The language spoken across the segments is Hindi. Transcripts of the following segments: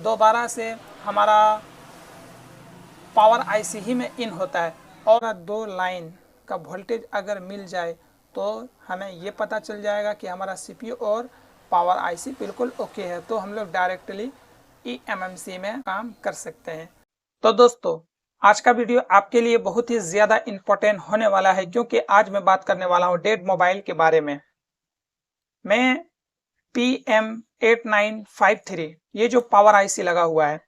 दोबारा से हमारा पावर आईसी ही में इन होता है और दो लाइन का वोल्टेज अगर मिल जाए तो हमें ये पता चल जाएगा कि हमारा सीपीयू और पावर आईसी बिल्कुल ओके है, तो हम लोग डायरेक्टली ईएमएमसी में काम कर सकते हैं। तो दोस्तों, आज का वीडियो आपके लिए बहुत ही ज़्यादा इम्पोर्टेंट होने वाला है, क्योंकि आज मैं बात करने वाला हूँ डेड मोबाइल के बारे में। मैं PM8953 ये जो पावर आईसी लगा हुआ है,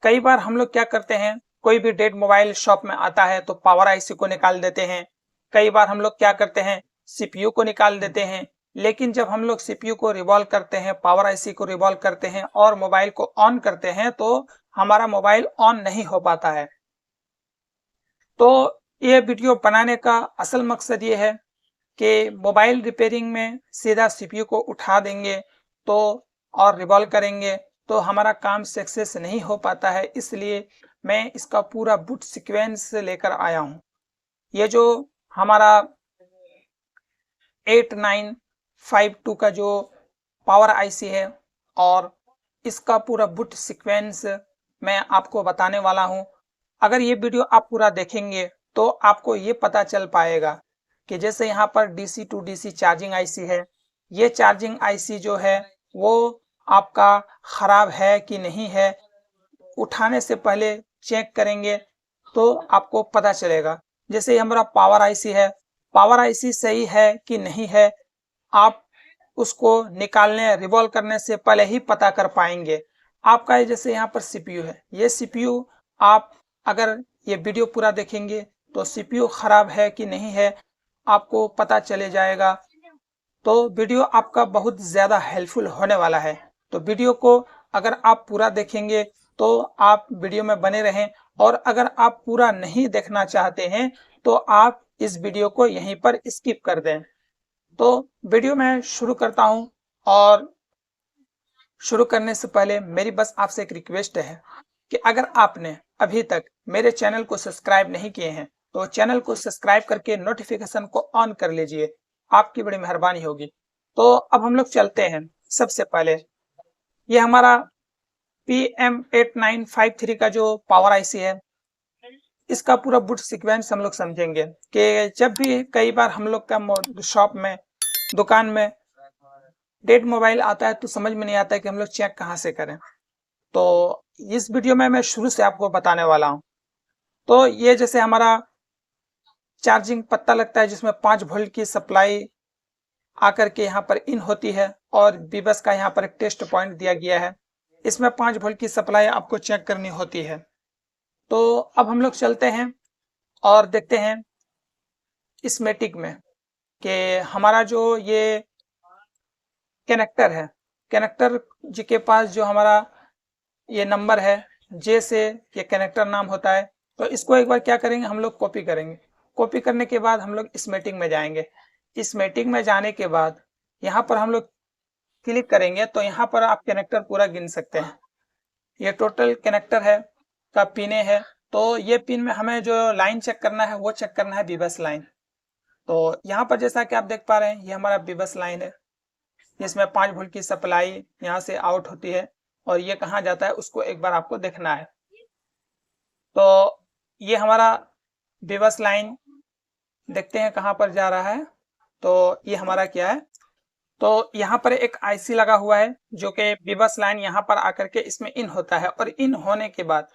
कई बार हम लोग क्या करते हैं, कोई भी डेड मोबाइल शॉप में आता है तो पावर आईसी को निकाल देते हैं। कई बार हम लोग क्या करते हैं, सीपीयू को निकाल देते हैं। लेकिन जब हम लोग सीपीयू को रिवॉल्व करते हैं, पावर आईसी को रिवॉल्व करते हैं और मोबाइल को ऑन करते हैं तो हमारा मोबाइल ऑन नहीं हो पाता है। तो ये वीडियो बनाने का असल मकसद ये है कि मोबाइल रिपेयरिंग में सीधा सीपीयू को उठा देंगे तो और रिवॉल्व करेंगे तो हमारा काम सक्सेस नहीं हो पाता है, इसलिए मैं इसका पूरा बूट सीक्वेंस लेकर आया हूँ। ये जो हमारा 8952 का जो पावर आईसी है और इसका पूरा बूट सीक्वेंस मैं आपको बताने वाला हूँ। अगर ये वीडियो आप पूरा देखेंगे तो आपको ये पता चल पाएगा कि जैसे यहाँ पर DC to DC charging IC है, ये चार्जिंग आईसी जो है वो आपका ख़राब है कि नहीं है, उठाने से पहले चेक करेंगे तो आपको पता चलेगा। जैसे हमारा पावर आईसी है, पावर आईसी सही है कि नहीं है, आप उसको निकालने रिवॉल्व करने से पहले ही पता कर पाएंगे। आपका जैसे यहाँ पर सीपीयू है, ये सीपीयू आप अगर ये वीडियो पूरा देखेंगे तो सीपीयू खराब है कि नहीं है आपको पता चले जाएगा। तो वीडियो आपका बहुत ज़्यादा हेल्पफुल होने वाला है। तो वीडियो को अगर आप पूरा देखेंगे तो आप वीडियो में बने रहें, और अगर आप पूरा नहीं देखना चाहते हैं तो आप इस वीडियो को यहीं पर स्किप कर दें। तो वीडियो मैं शुरू करता हूं, और शुरू करने से पहले मेरी बस आपसे एक रिक्वेस्ट है कि अगर आपने अभी तक मेरे चैनल को सब्सक्राइब नहीं किए हैं तो चैनल को सब्सक्राइब करके नोटिफिकेशन को ऑन कर लीजिए, आपकी बड़ी मेहरबानी होगी। तो अब हम लोग चलते हैं। सबसे पहले ये हमारा PM8953 का जो पावर आईसी है, इसका पूरा बूट सीक्वेंस हम लोग समझेंगे कि जब भी कई बार हम लोग का शॉप में, दुकान में डेड मोबाइल आता है तो समझ में नहीं आता है कि हम लोग चेक कहाँ से करें। तो इस वीडियो में मैं शुरू से आपको बताने वाला हूँ। तो ये जैसे हमारा चार्जिंग पत्ता लगता है जिसमें 5 वोल्ट की सप्लाई आकर के यहाँ पर इन होती है, और बीबस का यहाँ पर एक टेस्ट पॉइंट दिया गया है, इसमें 5 वोल्ट की सप्लाई आपको चेक करनी होती है। तो अब हम लोग चलते हैं और देखते हैं स्कीमेटिक में कि हमारा जो ये कनेक्टर है, कनेक्टर जी के पास जो हमारा ये नंबर है, जे से ये कनेक्टर नाम होता है, तो इसको एक बार क्या करेंगे, हम लोग कॉपी करेंगे। कॉपी करने के बाद हम लोग स्कीमेटिक में जाएंगे। स्कीमेटिक में जाने के बाद यहाँ पर हम लोग क्लिक करेंगे तो यहाँ पर आप कनेक्टर पूरा गिन सकते हैं। ये टोटल कनेक्टर है का पिने है, तो ये पिन में हमें जो लाइन चेक करना है वो चेक करना है बीबस लाइन। तो यहाँ पर जैसा कि आप देख पा रहे हैं ये हमारा बीबस लाइन है, जिसमें 5 वोल्ट की सप्लाई यहाँ से आउट होती है, और ये कहाँ जाता है उसको एक बार आपको देखना है। तो ये हमारा बीबस लाइन देखते हैं कहाँ पर जा रहा है। तो ये हमारा क्या है, तो यहाँ पर एक आईसी लगा हुआ है जो कि बीबस लाइन यहाँ पर आकर के इसमें इन होता है, और इन होने के बाद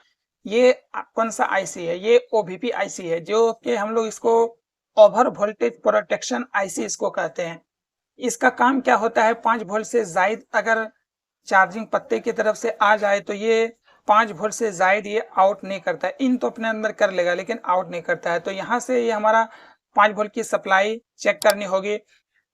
ये कौन सा आईसी है, ये ओवीपी आईसी है, जो कि हम लोग इसको ओवर वोल्टेज प्रोटेक्शन आईसी इसको कहते हैं। इसका काम क्या होता है, 5 वोल्ट से जायद अगर चार्जिंग पत्ते की तरफ से आ जाए तो ये 5 वोल्ट से जायद ये आउट नहीं करता है। इन तो अपने अंदर कर लेगा लेकिन आउट नहीं करता है। तो यहाँ से ये हमारा 5 वोल्ट की सप्लाई चेक करनी होगी।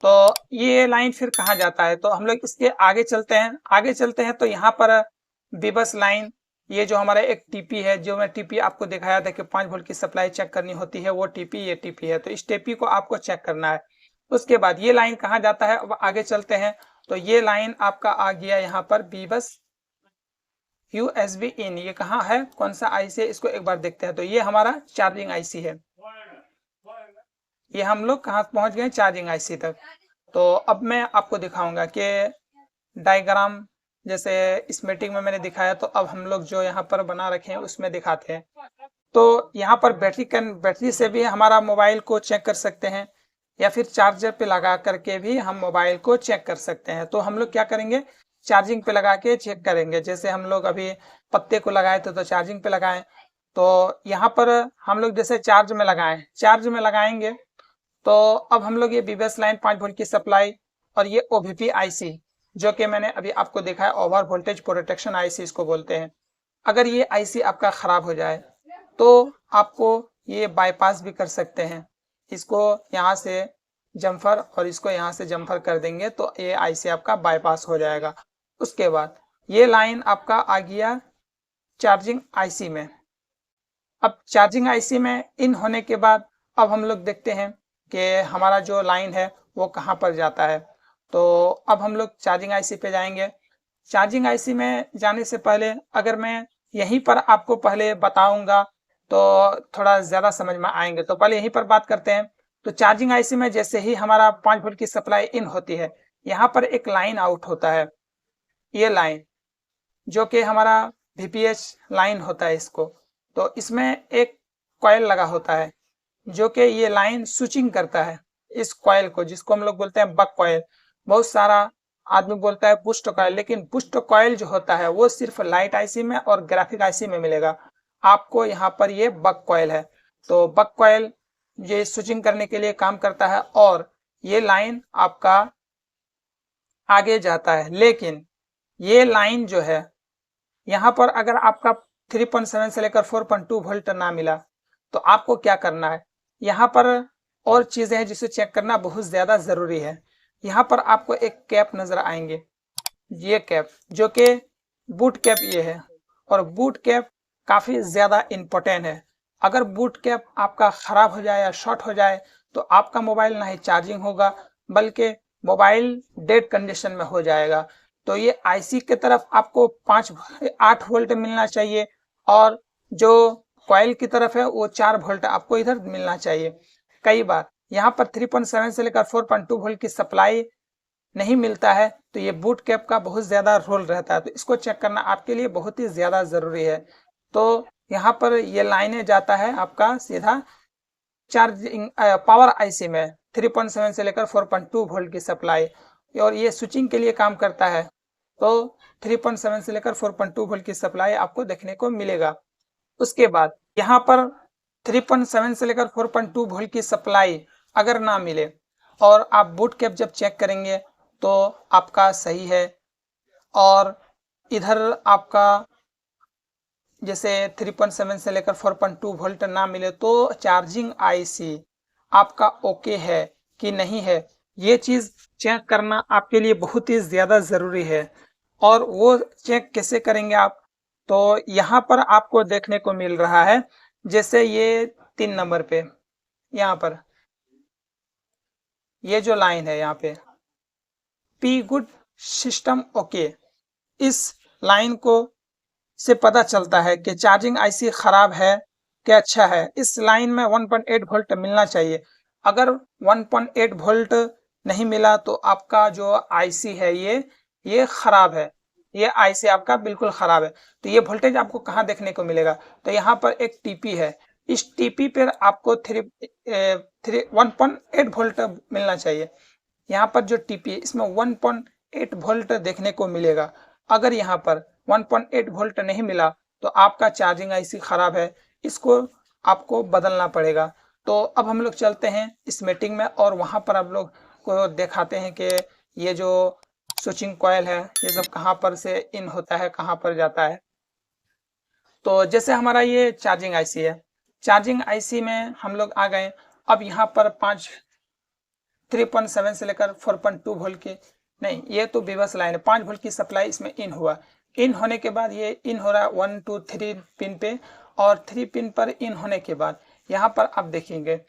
तो ये लाइन फिर कहाँ जाता है, तो हम लोग इसके आगे चलते हैं। आगे चलते हैं तो यहाँ पर बीबस लाइन, ये जो हमारा एक टीपी है, जो मैं टीपी आपको दिखाया था कि 5 वोल्ट की सप्लाई चेक करनी होती है, वो टीपी ये टीपी है। तो इस टीपी को आपको चेक करना है। उसके बाद ये लाइन कहाँ जाता है, अब आगे चलते हैं। तो ये लाइन आपका आ गया यहाँ पर बीबस यूएसबी इन, ये कहाँ है, कौन सा आईसी है, इसको एक बार देखते हैं। तो ये हमारा चार्जिंग आईसी है, ये हम लोग कहाँ पहुँच गए, चार्जिंग आईसी तक। तो अब मैं आपको दिखाऊंगा कि डायग्राम जैसे इस मीटिंग में मैंने दिखाया, तो अब हम लोग जो यहाँ पर बना रखे हैं उसमें दिखाते हैं। तो यहाँ पर बैटरी से भी हमारा मोबाइल को चेक कर सकते हैं, या फिर चार्जर पे लगा करके भी हम मोबाइल को चेक कर सकते हैं। तो हम लोग क्या करेंगे, चार्जिंग पे लगा के चेक करेंगे। जैसे हम लोग अभी पत्ते को लगाए थे तो चार्जिंग पे लगाएं, तो यहाँ पर हम लोग जैसे चार्ज में लगाएंगे। तो अब हम लोग ये बीबीएस लाइन 5 वोल्ट की सप्लाई और ये ओवीपी आईसी, जो कि मैंने अभी आपको देखा है, ओवर वोल्टेज प्रोटेक्शन आईसी इसको बोलते हैं। अगर ये आईसी आपका खराब हो जाए तो आपको ये बाईपास भी कर सकते हैं। इसको यहाँ से जम्फर और इसको यहाँ से जम्फर कर देंगे तो ये आईसी आपका बाईपास हो जाएगा। उसके बाद ये लाइन आपका आ गया चार्जिंग आईसी में। अब चार्जिंग आईसी में इन होने के बाद अब हम लोग देखते हैं कि हमारा जो लाइन है वो कहाँ पर जाता है। तो अब हम लोग चार्जिंग आईसी पे जाएंगे। चार्जिंग आईसी में जाने से पहले अगर मैं यहीं पर आपको पहले बताऊंगा तो थोड़ा ज़्यादा समझ में आएंगे, तो पहले यहीं पर बात करते हैं। तो चार्जिंग आईसी में जैसे ही हमारा 5 वोल्ट की सप्लाई इन होती है, यहाँ पर एक लाइन आउट होता है। ये लाइन जो कि हमारा वीपीएच लाइन होता है इसको, तो इसमें एक कॉइल लगा होता है जो कि ये लाइन स्विचिंग करता है इस कॉइल को, जिसको हम लोग बोलते हैं बक कॉइल। बहुत सारा आदमी बोलता है बूस्ट कॉइल, लेकिन बूस्ट कॉइल जो होता है वो सिर्फ लाइट आईसी में और ग्राफिक आईसी में मिलेगा। आपको यहाँ पर ये बक कॉइल है। तो बक कॉइल ये स्विचिंग करने के लिए काम करता है और ये लाइन आपका आगे जाता है। लेकिन ये लाइन जो है यहाँ पर अगर आपका 3.7 से लेकर 4.2 वोल्ट ना मिला तो आपको क्या करना है, यहाँ पर और चीजें हैं जिसे चेक करना बहुत ज्यादा जरूरी है। यहाँ पर आपको एक कैप नजर आएंगे, ये कैप जो कि बूट कैप ये है, और बूट कैप काफी ज्यादा इंपॉर्टेंट है। अगर बूट कैप आपका खराब हो जाए या शॉर्ट हो जाए तो आपका मोबाइल ना ही चार्जिंग होगा बल्कि मोबाइल डेड कंडीशन में हो जाएगा। तो ये आईसी की तरफ आपको 8 वोल्ट मिलना चाहिए और जो कॉइल की तरफ है वो 4 वोल्ट आपको इधर मिलना चाहिए। कई बार यहाँ पर 3.7 से लेकर 4.2 वोल्ट की सप्लाई नहीं मिलता है, तो ये बूट कैप का बहुत ज्यादा रोल रहता है। तो इसको चेक करना आपके लिए बहुत ही ज्यादा जरूरी है। तो यहाँ पर ये लाइनें जाता है आपका सीधा चार्जिंग पावर आईसी में 3.7 से लेकर 4.2 वोल्ट की सप्लाई, और ये स्विचिंग के लिए काम करता है। तो 3.7 से लेकर 4.2 वोल्ट की सप्लाई आपको देखने को मिलेगा। उसके बाद यहाँ पर 3.7 से लेकर 4.2 वोल्ट की सप्लाई अगर ना मिले और आप बूट कैप जब चेक करेंगे तो आपका सही है, और इधर आपका जैसे 3.7 से लेकर 4.2 वोल्ट ना मिले तो चार्जिंग आईसी आपका ओके है कि नहीं है, ये चीज चेक करना आपके लिए बहुत ही ज्यादा जरूरी है। और वो चेक कैसे करेंगे आप, तो यहाँ पर आपको देखने को मिल रहा है, जैसे ये 3 नंबर पे यहाँ पर ये जो लाइन है यहाँ पे पी गुड सिस्टम ओके, इस लाइन को से पता चलता है कि चार्जिंग आईसी खराब है कि अच्छा है। इस लाइन में 1.8 वोल्ट मिलना चाहिए। अगर 1.8 वोल्ट नहीं मिला तो आपका जो आईसी है ये खराब है, ये आईसी आपका बिल्कुल खराब है। तो ये वोल्टेज आपको कहाँ देखने को मिलेगा, तो यहाँ पर एक टीपी है, इस टीपी पर आपको 1.8 वोल्ट मिलना चाहिए। यहाँ पर जो टीपी है इसमें 1.8 वोल्ट देखने को मिलेगा। अगर यहाँ पर 1.8 वोल्ट नहीं मिला तो आपका चार्जिंग आईसी खराब है, इसको आपको बदलना पड़ेगा। तो अब हम लोग चलते हैं इस मीटिंग में और वहां पर आप लोग को दिखाते हैं कि ये जो स्विचिंग कॉइल है ये सब कहाँ पर से इन होता है, कहाँ पर जाता है। तो जैसे हमारा ये चार्जिंग आईसी है, चार्जिंग आईसी में हम लोग आ गए। अब यहाँ पर 3.7 से लेकर 4.2 वोल्ट की नहीं, ये तो बेबस लाइन है, 5 वोल्ट की सप्लाई इसमें इन हुआ। इन होने के बाद ये इन हो रहा है 1 2 3 पिन पे, और 3 पिन पर इन होने के बाद यहाँ पर आप देखेंगे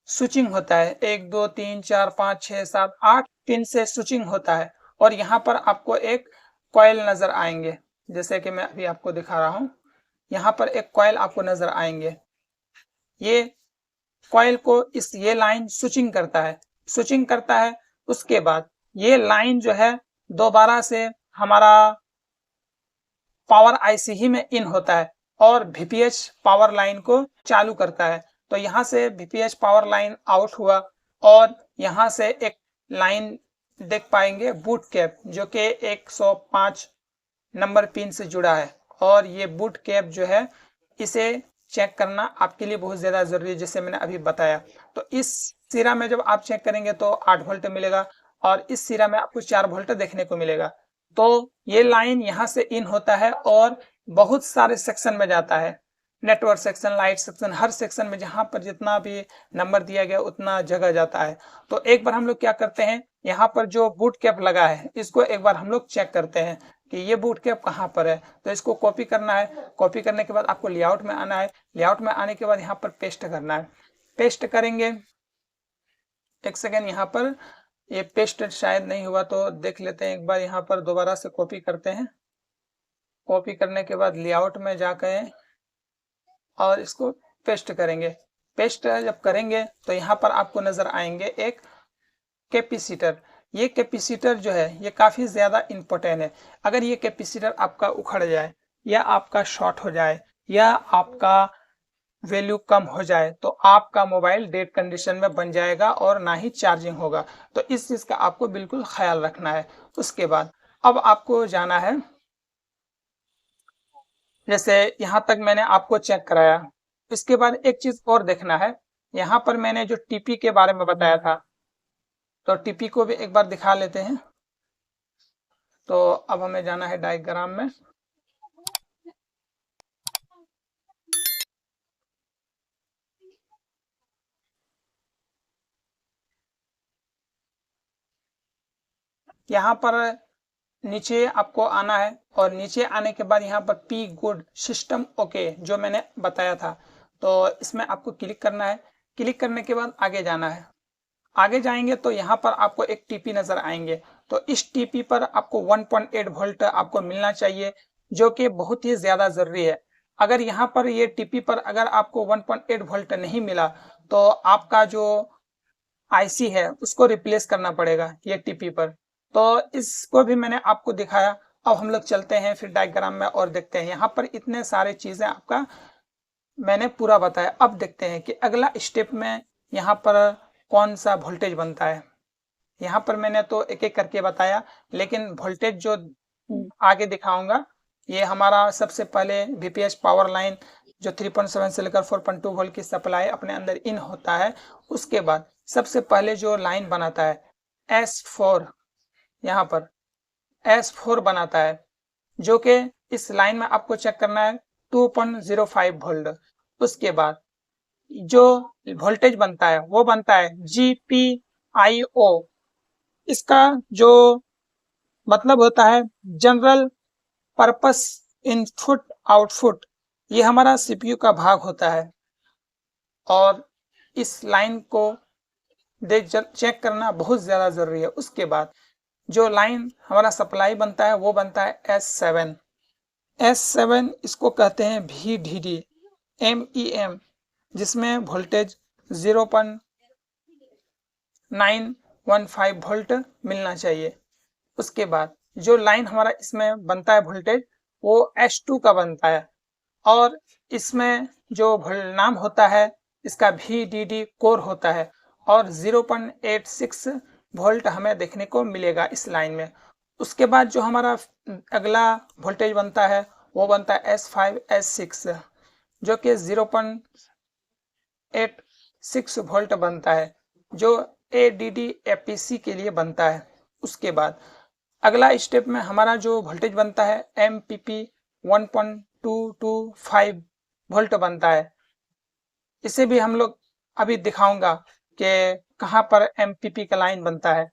स्विचिंग होता है 1 2 3 4 5 6 7 8 पिन से स्विचिंग होता है। और यहाँ पर आपको एक कॉइल नजर आएंगे, जैसे कि मैं अभी आपको दिखा रहा हूँ। यहाँ पर एक कॉइल आपको नजर आएंगे, ये कॉइल को ये लाइन स्विचिंग करता है। उसके बाद ये लाइन जो है दोबारा से हमारा पावर आईसी ही में इन होता है और वीपीएच पावर लाइन को चालू करता है। तो यहाँ से वीपीएच पावर लाइन आउट हुआ और यहाँ से एक लाइन देख पाएंगे बूट कैप, जो कि 105 नंबर पिन से जुड़ा है। और ये बूट कैप जो है, इसे चेक करना आपके लिए बहुत ज़्यादा ज़रूरी है, जैसे मैंने अभी बताया। तो इस सिरा में जब आप चेक करेंगे तो 8 वोल्ट मिलेगा और इस सिरा में आपको 4 वोल्ट देखने को मिलेगा। तो ये लाइन यहाँ से इन होता है और बहुत सारे सेक्शन में जाता है, नेटवर्क सेक्शन, लाइट सेक्शन, हर सेक्शन में जहाँ पर जितना भी नंबर दिया गया उतना जगह जाता है। तो एक बार हम लोग क्या करते हैं, यहाँ पर जो बूट कैप लगा है इसको एक बार हम लोग चेक करते हैं कि ये बूट कैप कहाँ पर है। तो इसको कॉपी करना है, कॉपी करने के बाद आपको लेआउट में आना है, लेआउट में आने के बाद यहाँ पर पेस्ट करना है। पेस्ट करेंगे, एक सेकेंड, यहाँ पर ये पेस्ट शायद नहीं हुआ तो देख लेते हैं एक बार, यहाँ पर दोबारा से कॉपी करते हैं। कॉपी करने के बाद लेआउट में जाकर और इसको पेस्ट करेंगे। पेस्ट जब करेंगे तो यहाँ पर आपको नजर आएंगे एक कैपेसिटर। ये कैपेसिटर जो है ये काफी ज्यादा इंपॉर्टेंट है। अगर ये कैपेसिटर आपका उखड़ जाए या आपका शॉर्ट हो जाए या आपका वैल्यू कम हो जाए तो आपका मोबाइल डेड कंडीशन में बन जाएगा और ना ही चार्जिंग होगा। तो इस चीज का आपको बिल्कुल ख्याल रखना है। उसके बाद अब आपको जाना है, जैसे यहाँ तक मैंने आपको चेक कराया, इसके बाद एक चीज और देखना है। यहाँ पर मैंने जो टीपी के बारे में बताया था, तो टीपी को भी एक बार दिखा लेते हैं। तो अब हमें जाना है डायग्राम में। यहाँ पर नीचे आपको आना है और नीचे आने के बाद यहाँ पर पी गुड सिस्टम ओके जो मैंने बताया था, तो इसमें आपको क्लिक करना है। क्लिक करने के बाद आगे जाना है। आगे जाएंगे तो यहाँ पर आपको एक टीपी नजर आएंगे। तो इस टीपी पर आपको 1.8 वोल्ट आपको मिलना चाहिए, जो कि बहुत ही ज्यादा जरूरी है। अगर यहाँ पर ये टीपी पर अगर आपको 1.8 वोल्ट नहीं मिला तो आपका जो आईसी है उसको रिप्लेस करना पड़ेगा ये टीपी पर। तो इसको भी मैंने आपको दिखाया। अब हम लोग चलते हैं फिर डायग्राम में और देखते हैं। यहाँ पर इतने सारे चीजें आपका मैंने पूरा बताया। अब देखते हैं कि अगला स्टेप में यहाँ पर कौन सा वोल्टेज बनता है। यहाँ पर मैंने तो एक एक करके बताया, लेकिन वोल्टेज जो आगे दिखाऊंगा ये हमारा सबसे पहले वीपीएच पावर लाइन जो 3.7 से लेकर 4.2 वोल्ट की सप्लाई अपने अंदर इन होता है। उसके बाद सबसे पहले जो लाइन बनाता है S4, यहाँ पर S4 बनाता है, जो कि इस लाइन में आपको चेक करना है 2.05 वोल्ट। उसके बाद जो वोल्टेज बनता है वो बनता है GPIO। इसका जो मतलब होता है जनरल पर्पस इनपुट आउटपुट, ये हमारा सीपीयू का भाग होता है। और इस लाइन को चेक करना बहुत ज्यादा जरूरी है। उसके बाद जो लाइन हमारा सप्लाई बनता है वो बनता है S7। S7 इसको कहते हैं VDD MEM, जिसमें वोल्टेज 0.915 वोल्ट मिलना चाहिए। उसके बाद जो लाइन हमारा इसमें बनता है वोल्टेज वो S2 का बनता है और इसमें जो नाम होता है इसका VDD कोर होता है और 0.86 वोल्ट हमें देखने को मिलेगा इस लाइन में। उसके बाद जो हमारा अगला वोल्टेज बनता है वो बनता है S5 S6, जो कि 0.86 वोल्ट बनता है, जो ADD APC के लिए बनता है। उसके बाद अगला स्टेप में हमारा जो वोल्टेज बनता है MPP 1.225 वोल्ट बनता है। इसे भी हम लोग अभी दिखाऊंगा कि कहाँ पर MPP का लाइन बनता है।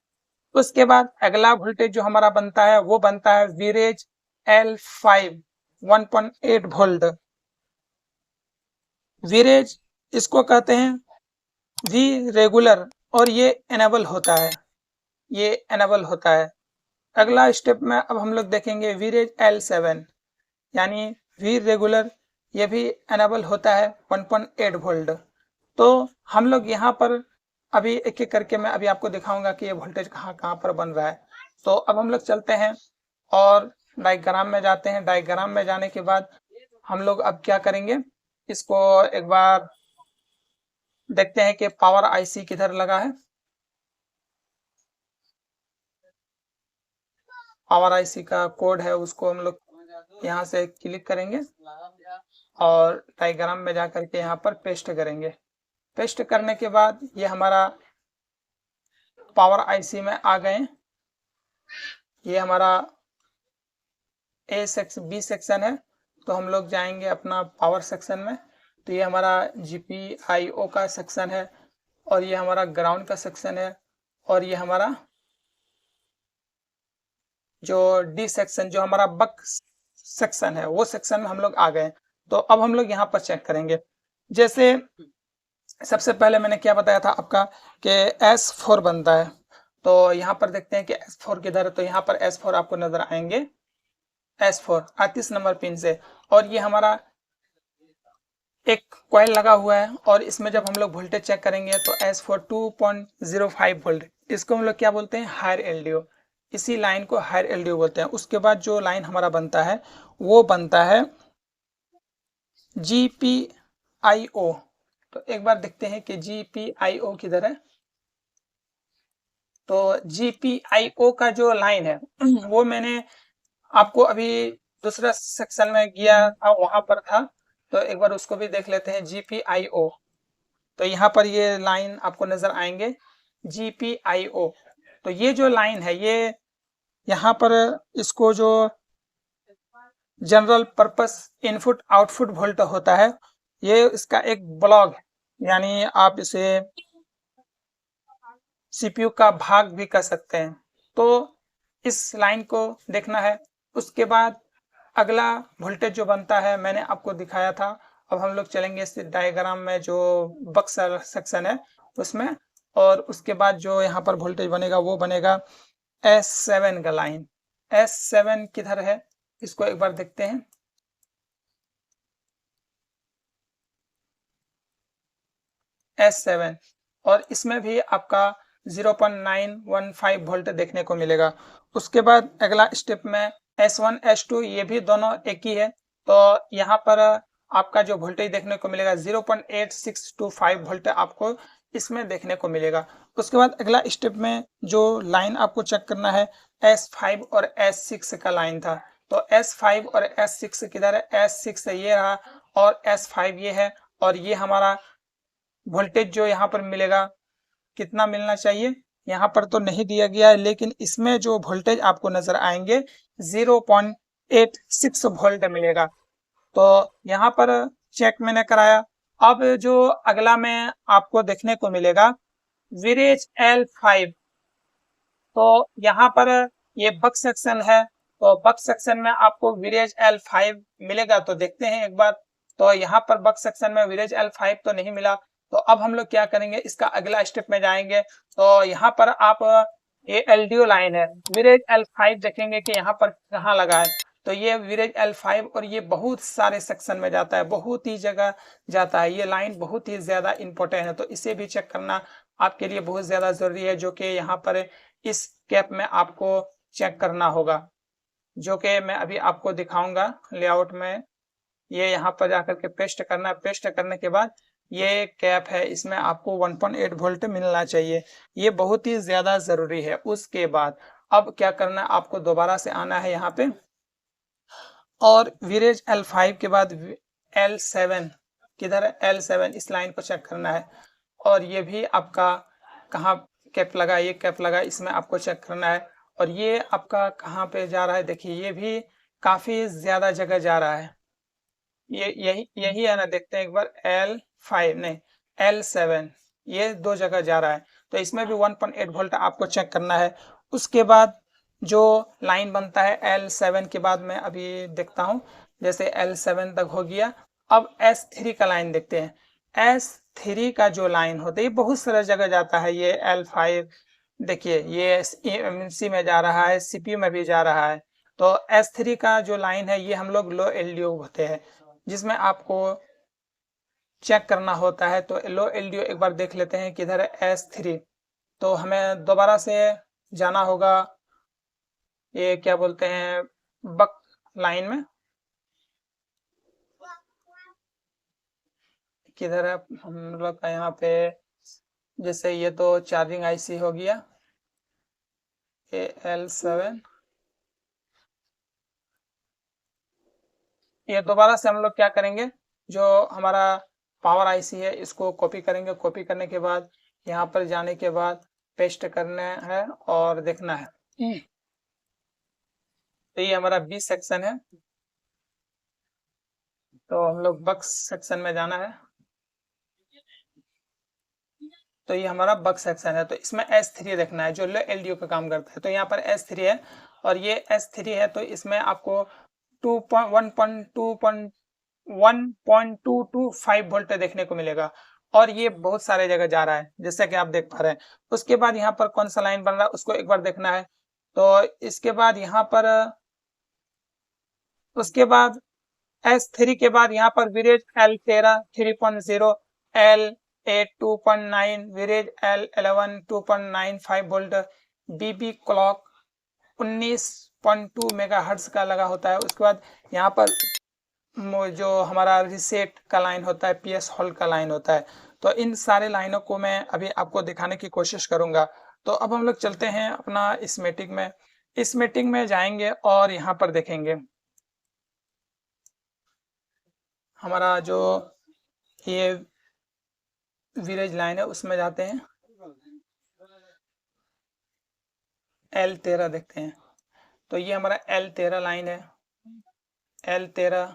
उसके बाद अगला वोल्टेज जो हमारा बनता है वो बनता है वीरेज L5 1.8 वोल्ट। वीरेज इसको कहते हैं वी रेगुलर और ये एनेबल होता है, ये एनेबल होता है। अगला स्टेप में अब हम लोग देखेंगे वीरेज L7 यानी वी रेगुलर, ये भी एनेबल होता है 1.8 वोल्ट। तो हम लोग यहाँ पर अभी एक एक करके मैं अभी आपको दिखाऊंगा कि ये वोल्टेज कहाँ कहाँ पर बन रहा है। तो अब हम लोग चलते हैं और डायग्राम में जाते हैं। डायग्राम में जाने के बाद हम लोग अब क्या करेंगे, इसको एक बार देखते हैं कि पावर आईसी किधर लगा है। पावर आईसी का कोड है, उसको हम लोग यहाँ से क्लिक करेंगे और डायग्राम में जाकर के यहाँ पर पेस्ट करेंगे। पेस्ट करने के बाद ये हमारा पावर आईसी में आ गए। ये हमारा बी सेक्शन है, तो हम लोग जाएंगे अपना पावर सेक्शन में। तो ये हमारा GPIO का सेक्शन है और ये हमारा ग्राउंड का सेक्शन है और ये हमारा जो डी सेक्शन जो हमारा बक सेक्शन है वो सेक्शन में हम लोग आ गए। तो अब हम लोग यहाँ पर चेक करेंगे। जैसे सबसे पहले मैंने क्या बताया था आपका कि S4 बनता है, तो यहाँ पर देखते हैं कि S4 किधर है। तो यहाँ पर S4 आपको नजर आएंगे, S4 38 नंबर पिन से। और ये हमारा एक कॉइल लगा हुआ है और इसमें जब हम लोग वोल्टेज चेक करेंगे तो S4 2.05 वोल्ट, इसको हम लोग क्या बोलते हैं, हायर LDO। इसी लाइन को हायर LDO बोलते हैं। उसके बाद जो लाइन हमारा बनता है वो बनता है GPIO। तो एक बार देखते हैं कि GPIO किधर है। तो GPIO का जो लाइन है वो मैंने आपको अभी दूसरा सेक्शन में गया था वहां पर था, तो एक बार उसको भी देख लेते हैं। GPIO, तो यहाँ पर ये लाइन आपको नजर आएंगे GPIO। तो ये जो लाइन है ये यहाँ पर इसको जो general purpose input output volt होता है, ये इसका एक ब्लॉक है, यानी आप इसे CPU का भाग भी कर सकते हैं। तो इस लाइन को देखना है। उसके बाद अगला वोल्टेज जो बनता है मैंने आपको दिखाया था। अब हम लोग चलेंगे इस डायग्राम में जो बक्सर सेक्शन है उसमें, और उसके बाद जो यहाँ पर वोल्टेज बनेगा वो बनेगा S7 का लाइन। S7 किधर है इसको एक बार देखते हैं। S7, और इसमें भी आपका 0.915 वोल्ट देखने को मिलेगा। उसके बाद अगला स्टेप में S1 S2, ये भी दोनों एक ही है। तो यहाँ पर आपका जो वोल्टेज देखने को मिलेगा 0.8625 वोल्ट आपको इसमें देखने को मिलेगा। उसके बाद अगला स्टेप में जो लाइन आपको चेक करना है S5 और S6 का लाइन था। तो S5 और S6 किधर है, S6 ये रहा और S5 ये है। और ये हमारा वोल्टेज जो यहाँ पर मिलेगा कितना मिलना चाहिए, यहाँ पर तो नहीं दिया गया है, लेकिन इसमें जो वोल्टेज आपको नजर आएंगे 0.86 वोल्ट मिलेगा। तो यहाँ पर चेक मैंने कराया। अब जो अगला में आपको देखने को मिलेगा विरेज L5। तो यहाँ पर ये बक सेक्शन है, तो बक सेक्शन में आपको विरेज L5 मिलेगा। तो देखते हैं एक बार। तो यहाँ पर बक सेक्शन में विरेज L5 तो नहीं मिला। तो अब हम लोग क्या करेंगे, इसका अगला स्टेप में जाएंगे। तो यहाँ पर आप ये LDO लाइन है, विरेज L5 देखेंगे कि यहाँ पर कहाँ लगा है। तो ये विरेज L5 और ये बहुत सारे सेक्शन में जाता है, बहुत ही जगह जाता है। ये लाइन बहुत ही ज्यादा इंपॉर्टेंट है, तो इसे भी चेक करना आपके लिए बहुत ज्यादा जरूरी है, जो कि यहाँ पर इस कैप में आपको चेक करना होगा, जो कि मैं अभी आपको दिखाऊंगा लेआउट में। ये यहाँ पर जाकर के पेस्ट करना है। पेस्ट करने के बाद ये कैप है, इसमें आपको 1.8 वोल्ट मिलना चाहिए। ये बहुत ही ज्यादा जरूरी है। उसके बाद अब क्या करना है, आपको दोबारा से आना है यहाँ पे और विरेज L5 के बाद L7 किधर है, L7 इस लाइन को चेक करना है। और ये भी आपका कहाँ कैप लगा, ये कैप लगा, इसमें आपको चेक करना है। और ये आपका कहाँ पे जा रहा है, देखिए ये भी काफी ज्यादा जगह जा रहा है। ये यही यही है ना, देखते हैं एक बार। L5 नहीं, L7, ये दो जगह जा रहा है। तो इसमें भी 1.8 वोल्ट आपको चेक करना है। उसके बाद जो लाइन बनता है L7 के बाद मैं अभी देखता हूँ। जैसे L7 तक हो गया। अब S3 का लाइन देखते हैं। S3 का जो लाइन होता है ये बहुत सारा जगह जाता है। ये L5 देखिए, ये MC में जा रहा है, CPU में भी जा रहा है। तो S3 का जो लाइन है ये हम लोग लो LDO होते हैं, जिसमें आपको चेक करना होता है। तो लो LDO एक बार देख लेते हैं किधर है, S3। तो हमें दोबारा से जाना होगा ये क्या बोलते हैं, बक लाइन में किधर है हम लोग का यहाँ पे, जैसे ये तो चार्जिंग आईसी हो गया AL7। ये दोबारा से हम लोग क्या करेंगे, जो हमारा पावर आईसी है इसको कॉपी करेंगे। कॉपी करने के बाद यहाँ पर जाने के बाद पेस्ट करना है और देखना है। तो ये हमारा बी सेक्शन है, तो हम लोग बक्स सेक्शन में जाना है। तो ये हमारा बग सेक्शन है, तो इसमें S3 देखना है जो LDO का काम करता है। तो यहाँ पर S3 है और ये S3 है, तो इसमें आपको 1.225 वोल्ट देखने को मिलेगा और ये बहुत सारे जगह जा रहा है जैसा कि आप देख पा रहे हैं। उसके बाद यहाँ पर कौन सा लाइन बन रहा है उसको एक बार देखना है। तो इसके बाद यहाँ पर उसके बाद S3 के बाद यहाँ पर विरेज L13 3.0, L8 2.9, विरेज L11 2.95 volt, BB clock 19.2 megahertz का लगा होता है। उसके बाद यहाँ पर जो हमारा रिसेट का लाइन होता है, PS होल्ड का लाइन होता है। तो इन सारे लाइनों को मैं अभी आपको दिखाने की कोशिश करूंगा। तो अब हम लोग चलते हैं अपना स्कीमेटिक में। स्कीमेटिक में जाएंगे और यहाँ पर देखेंगे हमारा जो ये विलेज लाइन है उसमें जाते हैं, L13 देखते हैं। तो ये हमारा L13 लाइन है, L13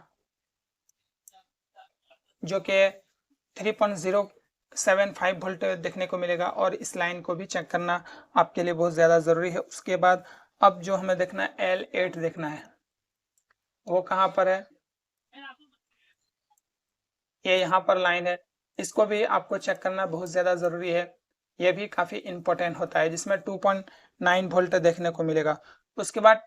जो कि 3.075 वोल्ट देखने को मिलेगा और इस लाइन को भी चेक करना आपके लिए बहुत ज़्यादा ज़रूरी है। उसके बाद अब जो हमें देखना है L8 देखना है, वो कहाँ पर है, ये यहाँ पर लाइन है। इसको भी आपको चेक करना बहुत ज़्यादा ज़रूरी है, ये भी काफ़ी इंपॉर्टेंट होता है जिसमें 2.9 वोल्ट देखने को मिलेगा। उसके बाद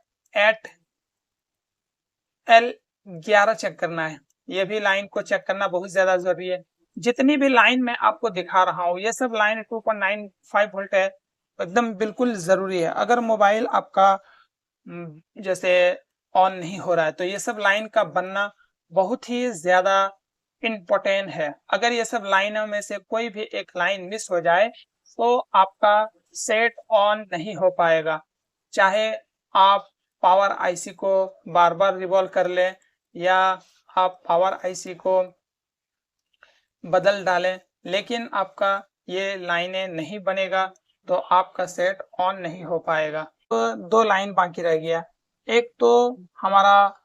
L11 चेक करना है, ये भी लाइन को चेक करना बहुत ज़्यादा ज़रूरी है। जितनी भी लाइन मैं आपको दिखा रहा हूँ ये सब लाइन 2.95 वोल्ट है, एकदम बिल्कुल ज़रूरी है। अगर मोबाइल आपका जैसे ऑन नहीं हो रहा है तो ये सब लाइन का बनना बहुत ही ज़्यादा इम्पोर्टेंट है। अगर ये सब लाइनों में से कोई भी एक लाइन मिस हो जाए तो आपका सेट ऑन नहीं हो पाएगा। चाहे आप पावर आईसी को बार बार रिवॉल्व कर लें या आप पावर आईसी को बदल डालें, लेकिन आपका ये लाइनें नहीं बनेगा तो आपका सेट ऑन नहीं हो पाएगा। तो दो लाइन बाकी रह गया, एक तो हमारा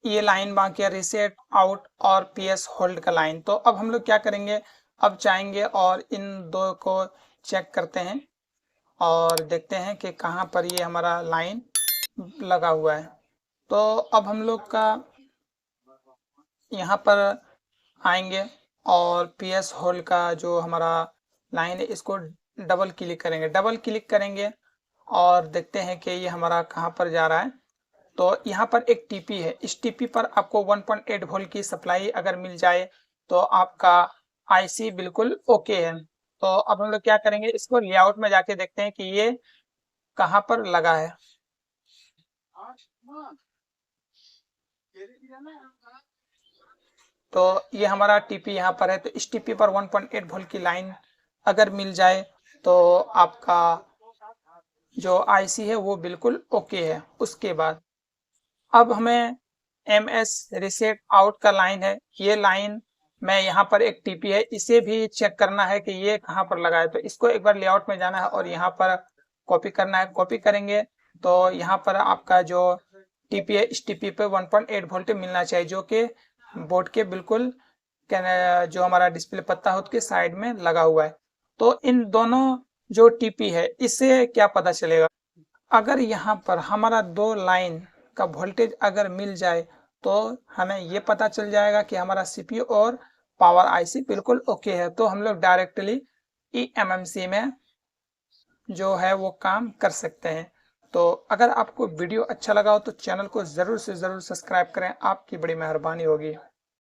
ये लाइन बाकी है रिसेट आउट और PS होल्ड का लाइन। तो अब हम लोग क्या करेंगे, अब जाएंगे और इन दो को चेक करते हैं और देखते हैं कि कहाँ पर ये हमारा लाइन लगा हुआ है। तो अब हम लोग का यहाँ पर आएंगे और PS होल्ड का जो हमारा लाइन है इसको डबल क्लिक करेंगे। डबल क्लिक करेंगे और देखते हैं कि ये हमारा कहाँ पर जा रहा है। तो यहाँ पर एक TP है, इस TP पर आपको 1.8 वोल्ट की सप्लाई अगर मिल जाए तो आपका IC बिल्कुल ओके है। तो अब हम लोग क्या करेंगे, इसको लेआउट में जाके देखते हैं कि ये कहाँ पर लगा है। तो ये हमारा TP यहाँ पर है, तो इस TP पर 1.8 वोल्ट की लाइन अगर मिल जाए तो आपका जो IC है वो बिल्कुल ओके है। उसके बाद अब हमें MS रिसेट आउट का लाइन है, ये लाइन में यहाँ पर एक TP है, इसे भी चेक करना है कि ये कहाँ पर लगा है। तो इसको एक बार लेआउट में जाना है और यहाँ पर कॉपी करना है। कॉपी करेंगे तो यहाँ पर आपका जो TP है इस TP पे 1.8 वोल्ट मिलना चाहिए, जो कि बोर्ड के बिल्कुल जो हमारा डिस्प्ले पत्ता है उसके साइड में लगा हुआ है। तो इन दोनों जो TP है इससे क्या पता चलेगा, अगर यहाँ पर हमारा दो लाइन का वोल्टेज अगर मिल जाए तो हमें ये पता चल जाएगा कि हमारा CPU और पावर IC बिल्कुल ओके है। तो हम लोग डायरेक्टली eMMC में जो है वो काम कर सकते हैं। तो अगर आपको वीडियो अच्छा लगा हो तो चैनल को ज़रूर से ज़रूर सब्सक्राइब करें, आपकी बड़ी मेहरबानी होगी।